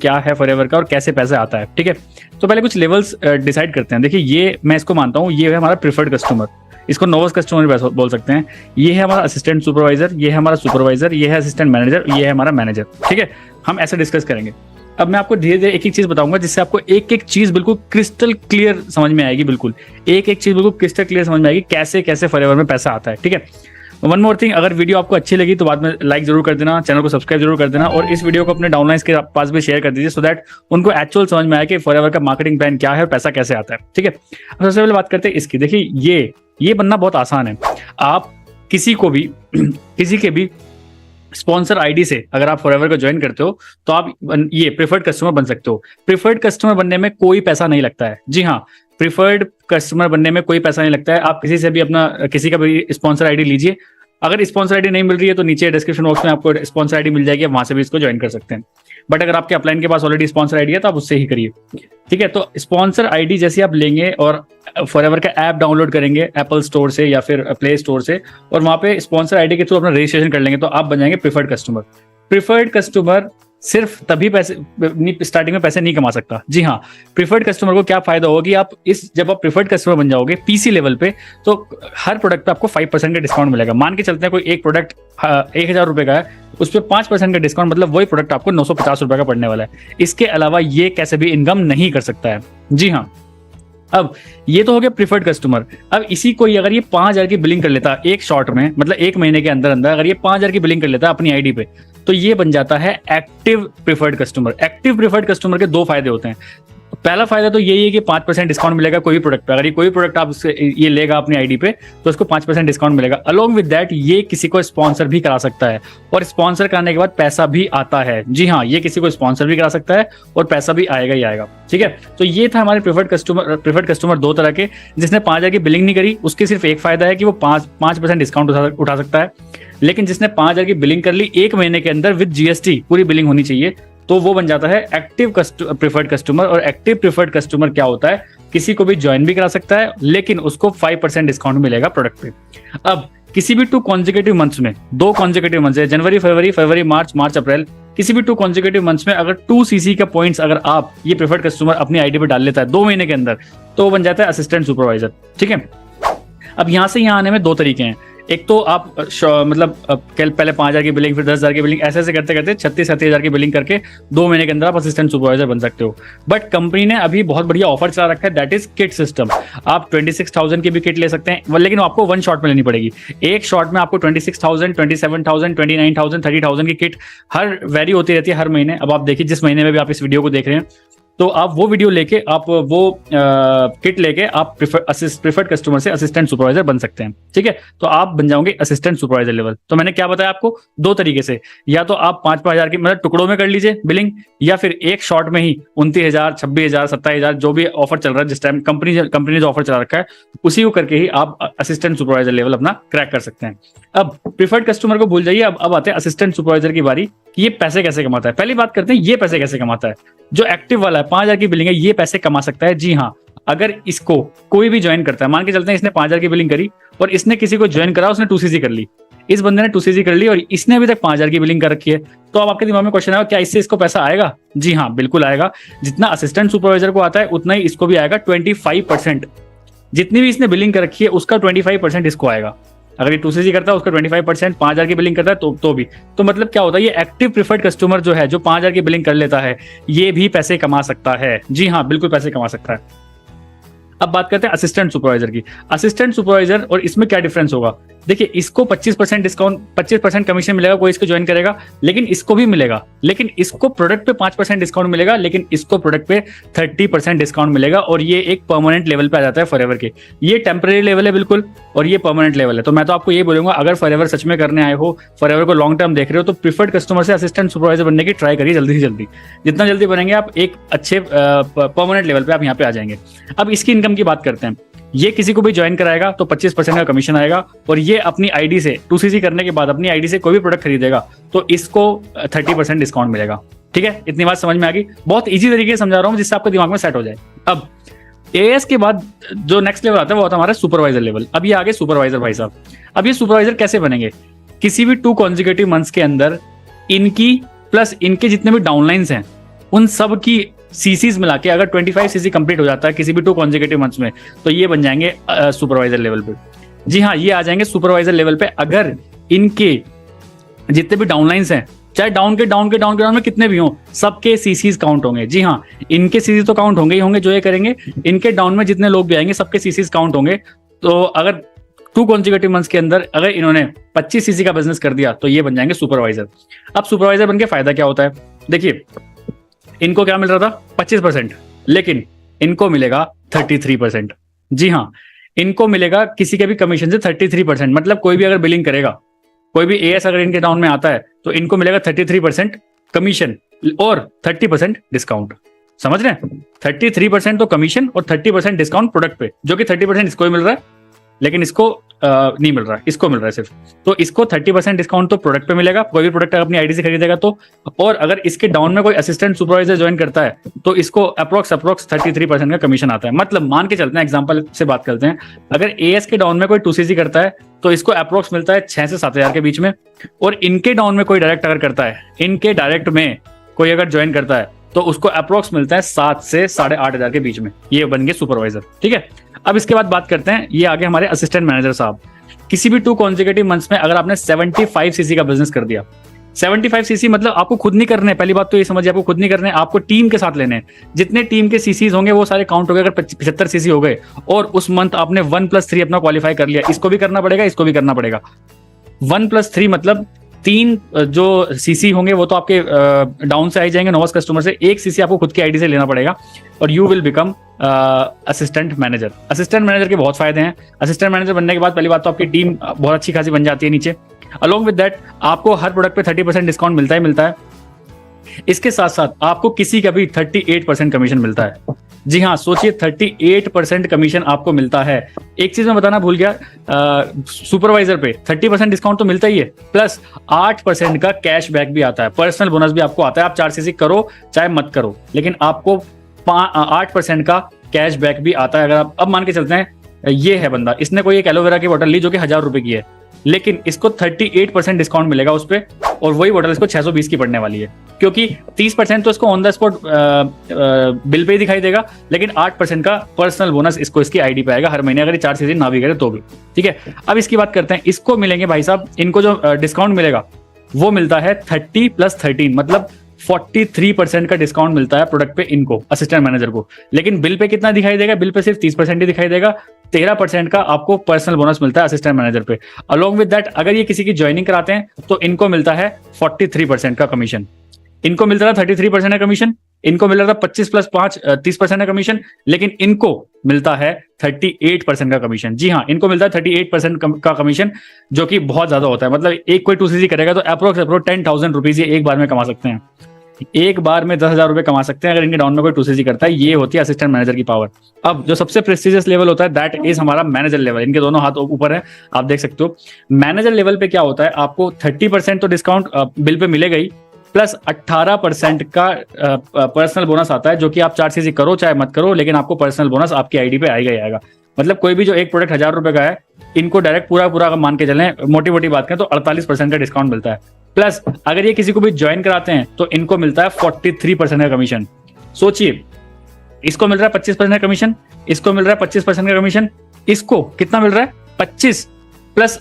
क्या है फॉरएवर का और कैसे पैसे आता है। ठीक है, तो पहले कुछ लेवल्स डिसाइड करते हैं। देखिए, ये मैं इसको मानता हूँ, ये है हमारा प्रिफर्ड कस्टमर, इसको नोवस कस्टमर भी बोल सकते हैं। ये है हमारा असिस्टेंट सुपरवाइजर, ये है हमारा सुपरवाइजर, ये है असिस्टेंट मैनेजर, ये है हमारा मैनेजर। ठीक है, हम ऐसे डिस्कस करेंगे। अब मैं आपको धीरे धीरे एक एक चीज बताऊंगा जिससे आपको एक एक चीज बिल्कुल क्रिस्टल क्लियर समझ में आएगी, बिल्कुल एक एक चीज बिल्कुल क्रिस्टल क्लियर समझ में आएगी कैसे कैसे फॉरएवर में पैसा आता है। ठीक है, वन मोर थिंग, अगर वीडियो आपको अच्छी लगी तो बाद में लाइक जरूर कर देना, चैनल को सब्सक्राइब जरूर कर देना और इस वीडियो को अपने डाउनलाइंस के पास भी शेयर कर दीजिए सो दैट उनको एक्चुअल समझ में आए कि फॉरएवर का मार्केटिंग प्लान क्या है और पैसा कैसे आता है। ठीक है, अब सबसे पहले बात करते हैं इसकी। देखिए, ये बनना बहुत आसान है। आप किसी को भी किसी के भी स्पॉन्सर आईडी से अगर आप फॉरएवर को ज्वाइन करते हो तो आप ये प्रिफर्ड कस्टमर बन सकते हो। प्रिफर्ड कस्टमर बनने में कोई पैसा नहीं लगता है। जी हाँ, प्रिफर्ड कस्टमर बनने में कोई पैसा नहीं लगता है। आप किसी से भी अपना किसी का भी स्पॉन्सर आईडी लीजिए। अगर स्पॉन्सर आईडी नहीं मिल रही है तो नीचे डिस्क्रिप्शन बॉक्स में आपको स्पॉन्सर आईडी मिल जाएगी, वहां से भी इसको ज्वाइन कर सकते हैं। बट अगर आपके अपलाइन के पास ऑलरेडी स्पॉन्सर आईडी है तो आप उससे ही करिए। ठीक है, तो स्पॉन्सर आईडी जैसे आप लेंगे और फॉरएवर का ऐप डाउनलोड करेंगे एप्पल स्टोर से या फिर प्ले स्टोर से और वहां पे स्पॉन्सर आईडी के थ्रू अपना रजिस्ट्रेशन कर लेंगे तो आप बन जाएंगे प्रिफर्ड कस्टमर। प्रिफर्ड कस्टमर सिर्फ तभी पैसे स्टार्टिंग में पैसे नहीं कमा सकता। जी हाँ, प्रिफर्ड कस्टमर को क्या फायदा होगा कि आप जब आप प्रिफर्ड कस्टमर बन जाओगे पीसी लेवल पे तो हर प्रोडक्ट पे आपको 5% का डिस्काउंट मिलेगा। मान के चलते हैं कोई एक प्रोडक्ट 1000 रुपए का है, उस पर 5% का डिस्काउंट, मतलब वही प्रोडक्ट आपको 950 रुपए का पड़ने वाला है। इसके अलावा ये कैसे भी इनकम नहीं कर सकता है। जी हाँ, अब ये तो हो गया प्रिफर्ड कस्टमर। अब इसी को अगर ये 5000 की बिलिंग कर लेता एक शॉर्ट में, मतलब एक महीने के अंदर अंदर अगर ये 5000 की बिलिंग कर लेता है अपनी आईडी पे तो ये बन जाता है active preferred customer. Active preferred customer के दो फायदे होते हैं। पहला फायदा तो यही है कि 5% डिस्काउंट मिलेगा कोई भी प्रोडक्ट पे। अगर ये कोई प्रोडक्ट आप ये लेगा अपनी आईडी पे तो उसको 5% डिस्काउंट मिलेगा। अलोंग विद दैट ये किसी को स्पॉन्सर भी करा सकता है और स्पॉन्सर कराने के बाद पैसा भी आता है। जी हाँ, ये किसी को स्पॉन्सर भी करा सकता है और पैसा भी आएगा ही आएगा। ठीक है, तो ये था हमारे प्रिफर्ड कस्टमर दो तरह के। जिसने 5000 की बिलिंग नहीं करी उसके सिर्फ एक फायदा है कि वो 5% डिस्काउंट उठा सकता है। लेकिन जिसने 5000 की बिलिंग कर ली एक महीने के अंदर विद जीएसटी पूरी बिलिंग होनी चाहिए तो वो बन जाता है एक्टिव प्रिफर्ड कस्टमर। और एक्टिव प्रिफर्ड कस्टमर क्या होता है, किसी को भी ज्वाइन भी करा सकता है लेकिन उसको 5% डिस्काउंट मिलेगा प्रोडक्ट पे। अब किसी भी 2 कॉन्जिक्यूटिव मंथ्स में, 2 कॉन्जिक्यूटिव मंथ्स है, जनवरी फरवरी मार्च अप्रैल, किसी भी 2 कॉन्जिक्यूटिव मंथ्स में अगर 2 सीसी का पॉइंट्स अगर आप ये प्रिफर्ड कस्टमर अपनी आईडी पे डाल लेता है 2 महीने के अंदर तो वो बन जाता है असिस्टेंट सुपरवाइजर। ठीक है, अब यहां से यहां आने में 2 तरीके हैं। एक तो आप मतलब पहले 5000 की बिलिंग फिर 10,000 की बिलिंग ऐसे करते करते 36-37,000 की बिलिंग करके 2 महीने के अंदर आप असिस्टेंट सुपरवाइजर बन सकते हो। बट कंपनी ने अभी बहुत बढ़िया ऑफर चला रखा है, दैट इज किट सिस्टम। आप 26,000 की भी किट ले सकते हैं लेकिन आपको 1 शॉट में लेनी पड़ेगी। एक शॉट में आपको 26,000, 27,000, 29,000, 30,000 की किट हर वेरी होती रहती है हर महीने। अब आप देखिए जिस महीने में भी आप इस वीडियो को देख रहे हैं तो आप वो वीडियो लेके आप वो किट लेके आप प्रिफर्ड कस्टमर से असिस्टेंट सुपरवाइजर बन सकते हैं। ठीक है, तो आप बन जाओगे असिस्टेंट सुपरवाइजर लेवल। तो मैंने क्या बताया आपको 2 तरीके से, या तो आप 5,000 की मतलब टुकड़ों में कर लीजिए बिलिंग, या फिर एक शॉट में ही 29,000, 26,000, 27,000 जो भी ऑफर चल रहा है जिस टाइम कंपनी ने जो ऑफर चला रखा है उसी को करके ही आप असिस्टेंट सुपरवाइजर लेवल अपना क्रैक कर सकते हैं। अब प्रिफर्ड कस्टमर को भूल जाइए, अब आते हैं असिस्टेंट सुपरवाइजर की बारी कि ये पैसे कैसे कमाता है। पहली बात करते हैं ये पैसे कैसे कमाता है। जो एक्टिव वाला है 5000 की बिलिंग है ये पैसे कमा सकता है। जी हाँ, अगर इसको कोई भी ज्वाइन करता है, मान के चलते हैं इसने 5000 की बिलिंग करी और इसने किसी को ज्वाइन करा, उसने 2cc कर ली, इस बंदे ने 2cc कर ली और इसने अभी तक 5000 की बिलिंग कर रखी है, तो अब आपके दिमाग में क्वेश्चन आएगा क्या इससे इसको पैसा आएगा? जी हाँ, बिल्कुल आएगा। जितना असिस्टेंट सुपरवाइजर को आता है उतना ही इसको भी आएगा। 25% जितनी भी इसने बिलिंग कर रखी है उसका 25% इसको आएगा। अगर ये 2cc करता है उसका 25%, 5000 की बिलिंग करता है तो भी। तो मतलब क्या होता है, ये एक्टिव प्रिफर्ड कस्टमर जो है जो 5000 की बिलिंग कर लेता है ये भी पैसे कमा सकता है। जी हाँ, बिल्कुल पैसे कमा सकता है। अब बात करते हैं असिस्टेंट सुपरवाइजर की। असिस्टेंट सुपरवाइजर और इसमें क्या डिफरेंस होगा, देखिए इसको 25% डिस्काउंट 25% कमीशन मिलेगा कोई इसको ज्वाइन करेगा, लेकिन इसको भी मिलेगा, लेकिन इसको प्रोडक्ट पे 5% डिस्काउंट मिलेगा, लेकिन इसको प्रोडक्ट पे 30% डिस्काउंट मिलेगा। और ये एक परमानेंट लेवल पे आ जाता है फॉरएवर के। ये टेम्परेरी लेवल है बिल्कुल और ये परमानेंट लेवल है। तो मैं तो आपको ये बोलूंगा अगर फॉरएवर सच में करने आए हो, फॉरएवर को लॉन्ग टर्म देख रहे हो तो प्रिफर्ड कस्टमर से असिस्टेंट सुपरवाइजर बनने की ट्राई करिए जल्दी से जल्दी। जितना जल्दी बनेंगे आप एक अच्छे परमानेंट लेवल पे आप यहाँ पे आ जाएंगे। अब इसकी इनकम की बात करते हैं। ये किसी को भी ज्वाइन कराएगा तो 25% का कमीशन आएगा और ये अपनी आईडी से 2cc करने के बाद अपनी आईडी से कोई भी प्रोडक्ट खरीदेगा तो इसको 30% डिस्काउंट मिलेगा। ठीक है, इतनी बात समझ में आ गई। बहुत इजी तरीके से समझा रहा हूँ जिससे आपके दिमाग में सेट हो जाए। अब एएस के बाद जो नेक्स्ट लेवल आता है वो आता है हमारा सुपरवाइजर लेवल। अब ये आगे सुपरवाइजर भाई साहब। अब ये सुपरवाइजर कैसे बनेंगे, किसी भी 2 कॉन्जिक्यूटिव मंथ्स के अंदर इनकी प्लस इनके जितने भी डाउनलाइंस हैं उन सब की सीसीज मिला के अगर 25 सीसी कंप्लीट हो जाता है किसी भी 2 कॉन्जिक्यूटिव मंथ्स में, तो ये बन जाएंगे सुपरवाइजर लेवल पे। जी हाँ, ये आ जाएंगे सुपरवाइजर लेवल पे अगर इनके जितने भी डाउनलाइंस हैं, चाहे डाउन के में कितने भी हों, सबके सीसीज काउंट होंगे। जी हाँ, इनके सीसी तो काउंट होंगे ही होंगे जो ये करेंगे, इनके डाउन में जितने लोग भी आएंगे सबके सीसीज काउंट होंगे। तो अगर 2 कॉन्जिक्यूटिव मंथ्स के अंदर अगर इन्होंने 25 सीसी का बिजनेस कर दिया तो ये बन जाएंगे सुपरवाइजर। अब सुपरवाइजर बनके फायदा क्या होता है, देखिए इनको क्या मिल रहा था 25%, लेकिन इनको मिलेगा 33%। जी हाँ, इनको मिलेगा किसी के भी कमीशन से 33%, मतलब कोई भी अगर बिलिंग करेगा, कोई भी एएस अगर इनके डाउन में आता है तो इनको मिलेगा 33% कमीशन और 30% डिस्काउंट। समझ रहे हैं, 33% तो कमीशन और 30% डिस्काउंट प्रोडक्ट पे, जो कि 30% इसको ही मिल रहा है लेकिन इसको नहीं मिल रहा है, इसको मिल रहा है सिर्फ। तो इसको 30% डिस्काउंट तो प्रोडक्ट पे मिलेगा, कोई भी प्रोडक्ट अपनी आईडी से खरीदेगा तो। और अगर इसके डाउन में कोई असिस्टेंट सुपरवाइजर ज्वाइन करता है तो इसको अप्रोक्स 33% का कमीशन आता है। मतलब मान के चलते हैं, एग्जांपल से बात करते हैं, अगर एएस के डाउन में कोई 2सीसी करता है तो इसको अप्रोक्स मिलता है 6 से 7 हजार के बीच में, और इनके डाउन में कोई डायरेक्ट अगर करता है, इनके डायरेक्ट में कोई अगर ज्वाइन करता है तो उसको अप्रोक्स मिलता है 7 से 8.5 हजार के बीच में। ये बन गए सुपरवाइजर। ठीक है, अब इसके बाद बात करते हैं, ये आगे हमारे असिस्टेंट मैनेजर साहब। किसी भी 2 कॉन्जिक्यूटिव मंथ्स में अगर आपने 75 सीसी का बिजनेस कर दिया, 75 सीसी मतलब आपको खुद नहीं करने, पहली बात तो ये समझिए, आपको खुद नहीं करने, आपको टीम के साथ लेने हैं। जितने टीम के सीसीज होंगे वो सारे काउंट हो गए। अगर 75 सीसी हो गए और उस मंथ आपने 1+3 अपना क्वालिफाई कर लिया, इसको भी करना पड़ेगा, इसको भी करना पड़ेगा। 1+3 मतलब 3 जो सीसी होंगे वो तो आपके डाउन से आ जाएंगे, नोवास कस्टमर से। 1 सीसी आपको खुद की आईडी से लेना पड़ेगा और you will become assistant manager. Assistant manager के बहुत फायदे हैं। असिस्टेंट मैनेजर बनने के बाद पहली बात तो आपकी टीम बहुत अच्छी खासी बन जाती है नीचे। अलॉन्ग विद दैट आपको हर प्रोडक्ट पे 30% डिस्काउंट मिलता है। इसके साथ साथ आपको किसी का भी 38% कमीशन मिलता है। जी हाँ, सोचिए 38% कमीशन आपको मिलता है। एक चीज मैं बताना भूल गया, सुपरवाइजर पे 30% डिस्काउंट तो मिलता ही है, प्लस 8% का कैशबैक भी आता है, पर्सनल बोनस भी आपको आता है। आप 4 सीसी करो चाहे मत करो, लेकिन आपको 8% का कैशबैक भी आता है। अगर आप अब मान के चलते हैं, ये है बंदा, इसने कोई एक एलोवेरा की बोतल ली जो कि 1000 रुपए की है, लेकिन इसको 38% डिस्काउंट मिलेगा उस पर, और वही बोतल इसको 620 की पड़ने वाली है, क्योंकि 30% तो इसको on the spot bill pay ही दिखाई देगा, लेकिन 8% का पर्सनल बोनस इसको इसकी आईडी पे आएगा हर महीने, अगर ये 4 सीजन ना भी करे तो भी। ठीक है, अब इसकी बात करते हैं। इसको मिलेंगे भाई साहब, इनको जो डिस्काउंट मिलेगा वो मिलता है 30+13, मतलब 43% का डिस्काउंट मिलता है प्रोडक्ट पे इनको, असिस्टेंट मैनेजर को। लेकिन बिल पे कितना दिखाई देगा? बिल पे सिर्फ 30% ही दिखाई देगा। 13% का आपको पर्सनल बोनस मिलता है असिस्टेंट मैनेजर पे। अलॉन्ग विद दैट अगर ये किसी की ज्वाइनिंग कराते हैं तो इनको मिलता है 43% का कमीशन। इनको मिल रहा था 33% का कमीशन, इनको मिल रहा था 25+5 30% का कमीशन, लेकिन इनको मिलता है 38% का कमीशन। जी हाँ, इनको मिलता है 38% का कमीशन, जो कि बहुत ज्यादा होता है। मतलब एक कोई 2सीसी करेगा तो अप्रोक्स 10,000 रुपीज ये एक बार में कमा सकते हैं। एक बार में 10,000 रुपए कमा सकते हैं अगर इनके डाउन में कोई 2सीसी करता है। ये होती है असिस्टेंट मैनेजर की पावर। अब जो सबसे प्रेस्टिजियस लेवल होता है दैट इज हमारा मैनेजर लेवल। इनके दोनों हाथ ऊपर है, आप देख सकते हो। मैनेजर लेवल पे क्या होता है, आपको 30% तो डिस्काउंट बिल पे मिलेगा ही, प्लस 18% का पर्सनल बोनस आता है, जो कि आप 4सीसी करो चाहे मत करो, लेकिन आपको पर्सनल बोनस आपकी आईडी पे आएगा ही आएगा। मतलब कोई भी जो एक प्रोडक्ट 1000 रुपए का है, इनको डायरेक्ट पूरा मान के चलें, मोटी मोटी बात करें तो 48% का डिस्काउंट मिलता है। प्लस अगर ये किसी को भी ज्वाइन कराते हैं तो इनको मिलता है 43% का कमीशन। सोचिए, इसको मिल रहा है 25% का कमीशन, इसको मिल रहा है 25% का कमीशन, इसको कितना मिल रहा है 25 प्लस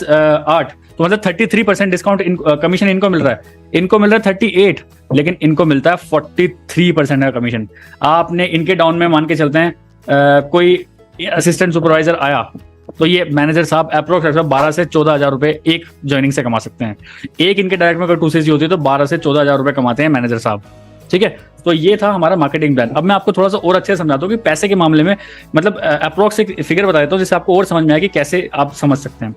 8, तो मतलब 33% डिस्काउंट कमीशन इनको मिल रहा है। इनको मिल रहा है 38, लेकिन इनको मिलता है 43% का कमीशन। आपने इनके डाउन में मान के चलते हैं कोई असिस्टेंट सुपरवाइजर आया तो ये मैनेजर साहब अप्रोक्स 12 से 14 हजार रुपए एक ज्वाइनिंग से कमा सकते हैं। एक इनके डायरेक्ट में अगर 2सीसी होती है तो 12 से 14 हजार रुपए कमाते हैं मैनेजर साहब। ठीक है, तो ये था हमारा मार्केटिंग प्लान। अब मैं आपको थोड़ा सा और अच्छे से समझाता हूँ कि पैसे के मामले में, मतलब अप्रोक्स एक फिगर बता देता हूँ जिससे आपको और समझ में आए कि कैसे आप समझ सकते हैं।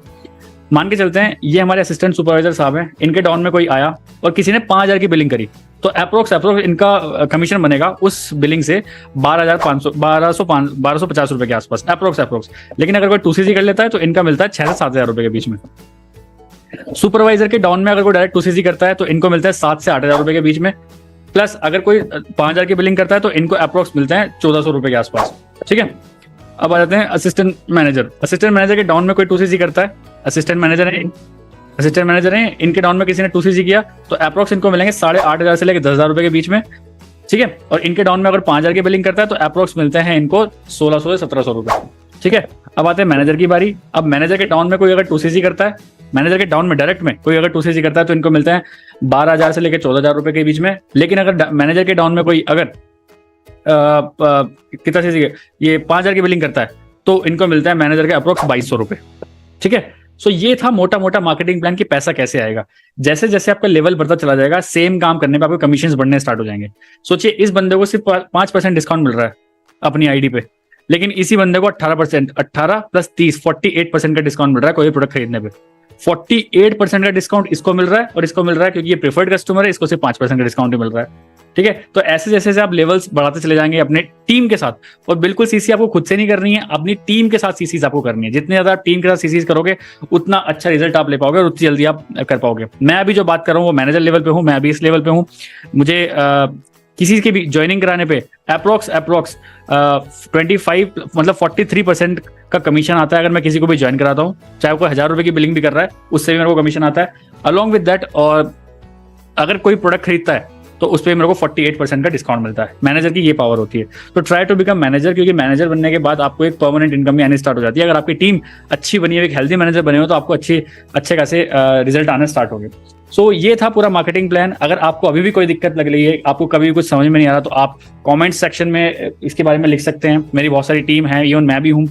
मान के चलते हैं ये हमारे असिस्टेंट सुपरवाइजर साहब हैं, इनके डाउन में कोई आया और किसी ने 5,000 की बिलिंग करी, तो अप्रोक्स इनका कमीशन बनेगा उस बिलिंग से 1250 रुपए के आसपास अप्रोक्स। लेकिन अगर कोई 2सीसी कर लेता है तो इनका मिलता है 6 से 7 हजार रुपए के बीच में। सुपरवाइजर के डाउन में अगर कोई डायरेक्ट 2सीसी करता है तो इनको मिलता है 7 से 8 हजार रुपए के बीच में। प्लस अगर कोई 5,000 की बिलिंग करता है तो इनको अप्रोक्स मिलते हैं 1400 रुपए के आसपास। ठीक है, अब आ जाते हैं असिस्टेंट मैनेजर। असिस्टेंट मैनेजर के डाउन में कोई 2सीसी करता है, असिस्टेंट मैनेजर है, असिस्टेंट मैनेजर हैं, इनके डाउन में किसी ने 2cc किया तो अप्रोक्स इनको मिलेंगे 8,500 से लेकर 10,000 रुपए के बीच में, ठीक है। और इनके डाउन में अगर 5,000 की बिलिंग करता है तो अप्रोक्स मिलते हैं इनको 1,600 से 1,700 रुपए, ठीक है। अब आते हैं मैनेजर की बारी। अब मैनेजर के डाउन में कोई अगर 2cc करता है, मैनेजर के डाउन में डायरेक्ट में कोई अगर 2cc करता है तो इनको मिलते हैं 12,000 से लेकर 14,000 रुपए के बीच में। लेकिन अगर मैनेजर के डाउन में कोई अगर कितना cc ये 5,000 की बिलिंग करता है तो इनको मिलता है मैनेजर के अप्रोक्स 2,200 रुपए, ठीक है। सो ये था मोटा मोटा मार्केटिंग प्लान कि पैसा कैसे आएगा। जैसे जैसे आपका लेवल बढ़ता चला जाएगा, सेम काम करने पे आपको कमीशंस बढ़ने स्टार्ट हो जाएंगे। सोचिए इस बंदे को सिर्फ 5% डिस्काउंट मिल रहा है अपनी आईडी पे, लेकिन इसी बंदे को 18% 18 प्लस 30 48% का डिस्काउंट मिल रहा है कोई प्रोडक्ट खरीदने पे। 48% का डिस्काउंट इसको मिल रहा है और इसको मिल रहा है क्योंकि ये प्रेफर्ड कस्टमर है, इसको सिर्फ 5% का डिस्काउंट मिल रहा है, ठीक है। तो ऐसे जैसे आप लेवल्स बढ़ाते चले जाएंगे अपने टीम के साथ, और बिल्कुल सीसी आपको खुद से नहीं करनी है, अपनी टीम के साथ सीसीज आपको करनी है। जितने ज्यादा आप टीम के साथ सीसीज करोगे उतना अच्छा रिजल्ट आप ले पाओगे और उतनी जल्दी आप कर पाओगे। मैं अभी जो बात कर रहा हूँ वो मैनेजर लेवल पे हूँ, मैं अभी इस लेवल पे हूँ। मुझे किसी की भी ज्वाइनिंग कराने पे अप्रोक्स 25 मतलब 43% का कमीशन आता है अगर मैं किसी को भी ज्वाइन कराता हूँ, चाहे कोई 1,000 रुपए की बिलिंग भी कर रहा है उससे भी मेरे को कमीशन आता है अलॉन्ग विद दैट। और अगर कोई प्रोडक्ट खरीदता है तो उस पर मेरे को 48% का डिस्काउंट मिलता है। मैनेजर की ये पावर होती है। तो ट्राई टू बिकम मैनेजर, क्योंकि मैनेजर बनने के बाद आपको एक परमानेंट इनकम भी आनी स्टार्ट हो जाती है। अगर आपकी टीम अच्छी बनी है, एक हेल्दी मैनेजर बने हो तो आपको अच्छे खासे रिजल्ट आने स्टार्ट हो गए। सो ये था पूरा मार्केटिंग प्लान। अगर आपको अभी भी कोई दिक्कत लग रही है, आपको कभी भी कुछ समझ में नहीं आ रहा, तो आप कमेंट सेक्शन में इसके बारे में लिख सकते हैं। मेरी बहुत सारी टीम है, इवन मैं भी हूँ।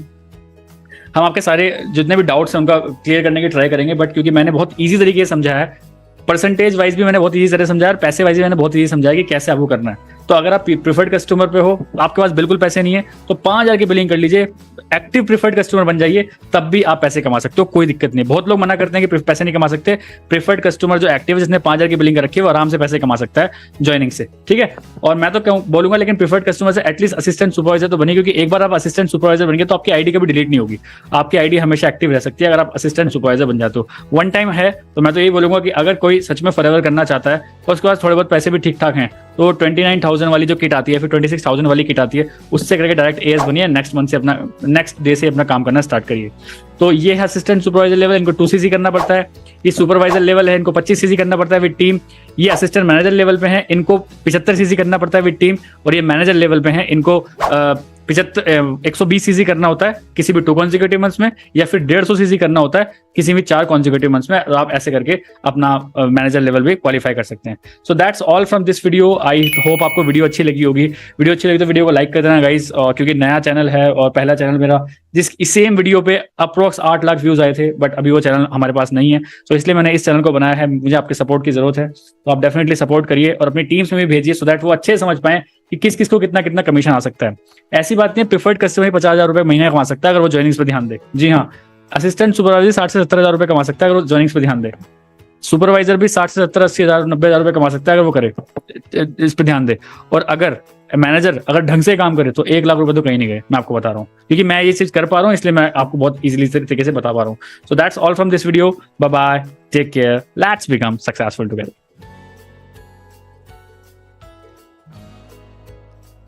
हम आपके सारे जितने भी डाउट्स हैं उनका क्लियर करने की ट्राई करेंगे। बट क्योंकि मैंने बहुत ईजी तरीके से समझाया है, परसेंटेज वाइज भी मैंने बहुत ईजी तरह समझाया और पैसे वाइज भी मैंने बहुत ईजी समझाया कि कैसे आपको करना है। तो अगर आप प्रीफर्ड कस्टमर पे हो, आपके पास बिल्कुल पैसे नहीं है, तो 5,000 की बिलिंग कर लीजिए, एक्टिव प्रीफर्ड कस्टमर बन जाइए, तब भी आप पैसे कमा सकते हो, कोई दिक्कत नहीं। बहुत लोग मना करते हैं कि पैसे नहीं कमा सकते। प्रीफर्ड कस्टमर जो एक्टिव है, जिसने 5,000 की बिलिंग कर रखी है, वो आराम से पैसे कमा सकता है ज्वाइनिंग से, ठीक है। और मैं तो बोलूंगा लेकिन प्रीफर्ड कस्टमर से एटलीस्ट असिस्टेंट सुपरवाइजर तो बनिए, क्योंकि एक बार आप असिस्टेंट सुपरवाइजर बन गए तो आपकी आईडी कभी डिलीट नहीं होगी, आपकी आईडी हमेशा एक्टिव रह सकती है अगर आप असिस्टेंट सुपरवाइजर बन जाते हो। वन टाइम है तो मैं तो यही बोलूंगा कि अगर कोई सच में फॉरएवर करना चाहता है और उसके पास थोड़े बहुत पैसे भी ठीक ठाक हैं, तो 29,000 वाली जो किट आती है, फिर 26,000 वाली किट आती है, उससे करके डायरेक्ट एएस बनिए, नेक्स्ट डे से अपना काम करना स्टार्ट करिए। तो ये है असिस्टेंट सुपरवाइजर लेवल, इनको 2cc करना पड़ता है। ये सुपरवाइजर लेवल है, इनको 25cc करना पड़ता है विद टीम। ये असिस्टेंट मैनेजर लेवल पे है, इनको 75cc करना पड़ता है विद टीम। और ये मैनेजर लेवल पे है, इनको 120cc करना होता है किसी भी 2 कॉन्जिक्यूटिव मंथ्स में, या फिर 150cc करना होता है किसी भी 4 कॉन्जिक्यूटिव मंथ्स में। आप ऐसे करके अपना मैनेजर लेवल भी क्वालिफाई कर सकते हैं। सो that's all from this video. I hope आपको वीडियो अच्छी लगी होगी। वीडियो अच्छी लगी तो वीडियो को लाइक कर देना गाइस, क्योंकि नया चैनल है और पहला चैनल मेरा, जिस सेम वीडियो पे अप्रोक्स 8 लाख व्यूज आए थे, बट अभी वो चैनल हमारे पास नहीं है। तो इसलिए मैंने इस चैनल को बनाया है। मुझे आपके सपोर्ट की जरूरत है, तो आप डेफिनेटली सपोर्ट करिए और अपनी टीम्स में भी भेजिए, सो दैट वो अच्छे समझ पाए कि किस किस को कितना कितना कमीशन आ सकता है। ऐसी बात नहीं है, प्रीफर्ड कस्टमर 50,000 रुपए महीने कमा सकता है अगर वो ज्वाइनिंग्स पर ध्यान दे। जी हाँ, असिस्टेंट सुपरवाइजर 60 से 70,000 रुपए कमा सकता है अगर वो ज्वाइनिंग्स पर ध्यान दे। सुपरवाइजर भी 60 से 70 80,000 90,000 रुपए कमा सकता है अगर वो करे, इस पर ध्यान दे। और अगर मैनेजर अगर ढंग से काम करे तो 1 लाख रुपए तो कहीं नहीं गए, मैं आपको बता रहा हूँ, क्योंकि मैं ये चीज कर पा रहा हूँ, इसलिए मैं आपको बहुत इजीली तरीके से बता पा रहा हूँ। So that's all from this video. Bye bye, take care, let's become successful together.